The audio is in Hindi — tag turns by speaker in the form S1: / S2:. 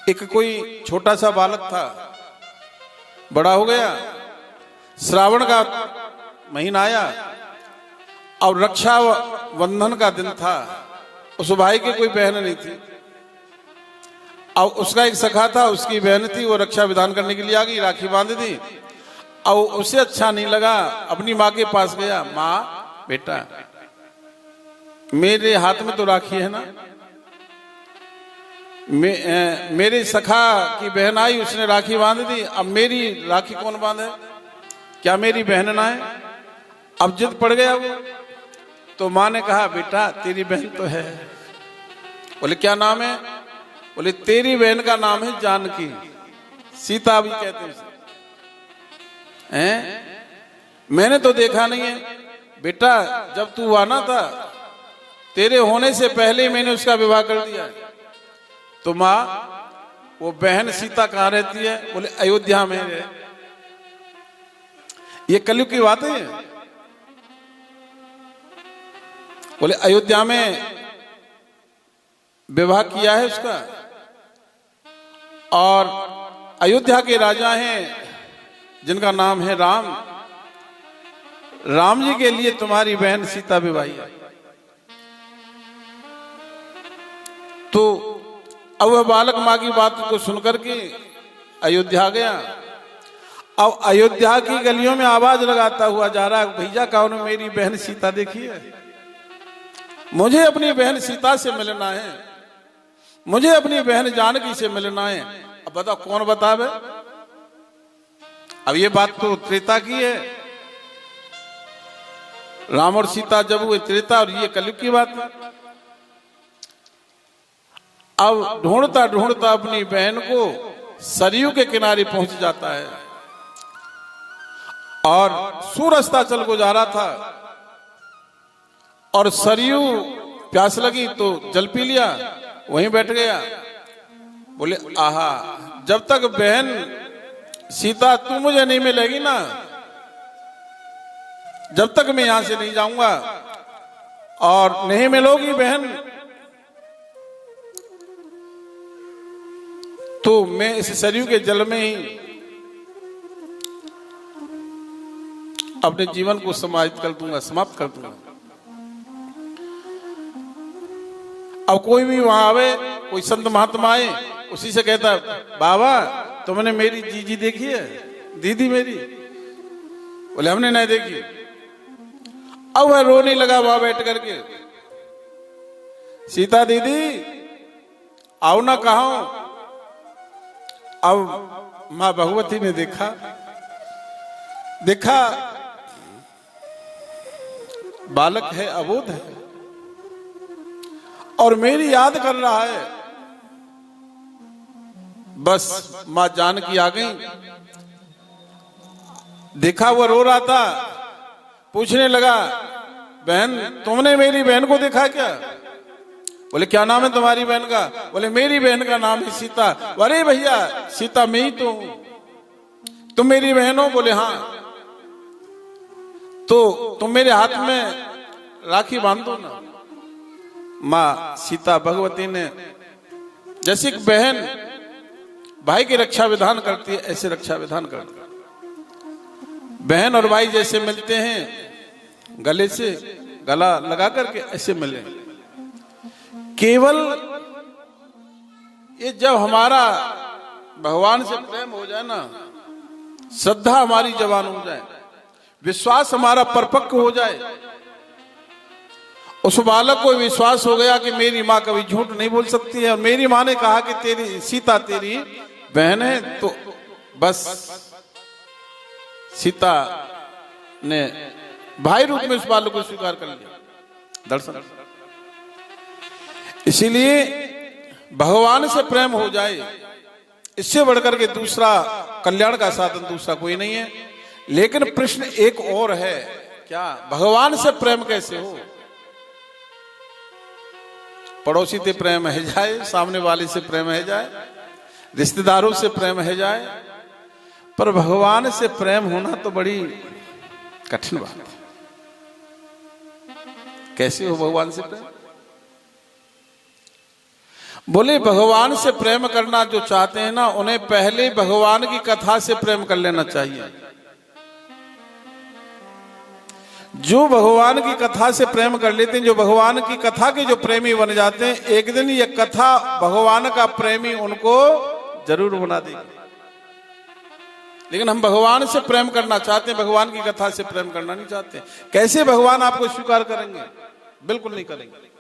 S1: एक कोई छोटा सा बालक था, बड़ा हो गया, श्रावण का महीना आया और रक्षा बंधन का दिन था। उस भाई की कोई बहन नहीं थी और उसका एक सखा था, उसकी बहन थी, वो रक्षा विधान करने के लिए आ गई, राखी बांध दी और उसे अच्छा नहीं लगा, अपनी माँ के पास गया। माँ बेटा मेरे हाथ में तो राखी है ना, मेरे सखा की बहन आई, उसने राखी बांध दी, अब मेरी राखी कौन बांधे, क्या मेरी बहन ना है। अब जिद पड़ गया वो, तो माँ ने कहा बेटा तेरी बहन तो है। बोले क्या नाम है, बोले तेरी बहन का नाम है जानकी, सीता भी कहते हैं उसे। मैंने तो देखा नहीं है बेटा, जब तू आना था तेरे होने से पहले मैंने उसका विवाह कर दिया। तो माँ वो बहन सीता कहाँ रहती है, बोले अयोध्या में है। ये कलयुग की बात है। बोले अयोध्या में विवाह किया है उसका, और अयोध्या के राजा हैं जिनका नाम है राम, राम जी के लिए तुम्हारी बहन सीता विवाही है। तो अब वह बालक माँ की बात को सुनकर के अयोध्या गया। अब अयोध्या की गलियों में आवाज लगाता हुआ जा रहा है, भैया कौन मेरी बहन सीता देखी है, मुझे अपनी बहन सीता से मिलना है, मुझे अपनी बहन जानकी से मिलना है। अब बताओ कौन बतावे। अब ये बात तो त्रेता की है, राम और सीता जब हुए त्रेता, और ये कलयुग की बात है। अब ढूंढता ढूंढता अपनी बहन को सरयू के किनारे पहुंच जाता है, और सूरस्ता चल गुजारा था, और सरयू प्यास लगी तो जल पी लिया, वहीं बैठ गया। बोले आहा, जब तक बहन सीता तू मुझे नहीं मिलेगी ना, जब तक मैं यहां से नहीं जाऊंगा, और नहीं मिलोगी बहन तो मैं इस सरयू के जल में ही अपने जीवन को समाहित कर दूंगा, समाप्त कर दूंगा। अब कोई भी वहां आवे, कोई संत महात्मा आए, उसी से कहता बाबा तुमने मेरी जीजी देखी है, दीदी मेरी, बोले हमने नहीं देखी। अब वह रोने लगा वहां बैठ करके, सीता दीदी आओ ना कहा। अब मां भगवती ने देखा बालक है, अबोध है, और मेरी याद कर रहा है। बस मां जानकी आ गई, देखा वो रो रहा था, पूछने लगा बहन तुमने मेरी बहन को देखा क्या। बोले क्या नाम है तुम्हारी बहन का, बोले मेरी बहन का नाम है सीता। अरे भैया सीता मैं ही तो हूं, तुम मेरी बहन हो, बोले हाँ। तो तुम मेरे हाथ में राखी बांधो ना। माँ सीता भगवती ने जैसे एक बहन भाई की रक्षा विधान करती है, ऐसे रक्षा विधान करती है। बहन और भाई जैसे मिलते हैं गले से गला लगा करके, ऐसे मिले। केवल ये जब हमारा भगवान से प्रेम हो जाए ना, श्रद्धा हमारी जवान हो जाए, विश्वास हमारा परिपक्व हो जाए, उस बालक को विश्वास हो गया कि मेरी माँ कभी झूठ नहीं बोल सकती है, और मेरी माँ ने कहा कि तेरी सीता तेरी बहन है, तो बस सीता ने भाई रूप में उस बालक को स्वीकार कर लिया, दर्शन। इसीलिए भगवान से प्रेम हो जाए, इससे बढ़कर के दूसरा कल्याण का साधन दूसरा कोई नहीं है। लेकिन प्रश्न एक और है, क्या भगवान से प्रेम कैसे हो। पड़ोसी से प्रेम है जाए, सामने वाले से प्रेम है जाए, रिश्तेदारों से प्रेम है जाए, पर भगवान से प्रेम होना तो बड़ी कठिन बात है। कैसे हो भगवान से प्रेम। बोले भगवान से प्रेम करना जो चाहते हैं ना, उन्हें पहले भगवान की कथा से प्रेम कर लेना चाहिए। जो भगवान की कथा से प्रेम कर लेते हैं, जो भगवान की कथा के जो प्रेमी बन जाते हैं, एक दिन ये कथा भगवान का प्रेमी उनको जरूर बना देगी। लेकिन हम भगवान से प्रेम करना चाहते हैं, भगवान की कथा से प्रेम करना नहीं चाहते। कैसे भगवान आपको स्वीकार करेंगे? बिल्कुल नहीं करेंगे।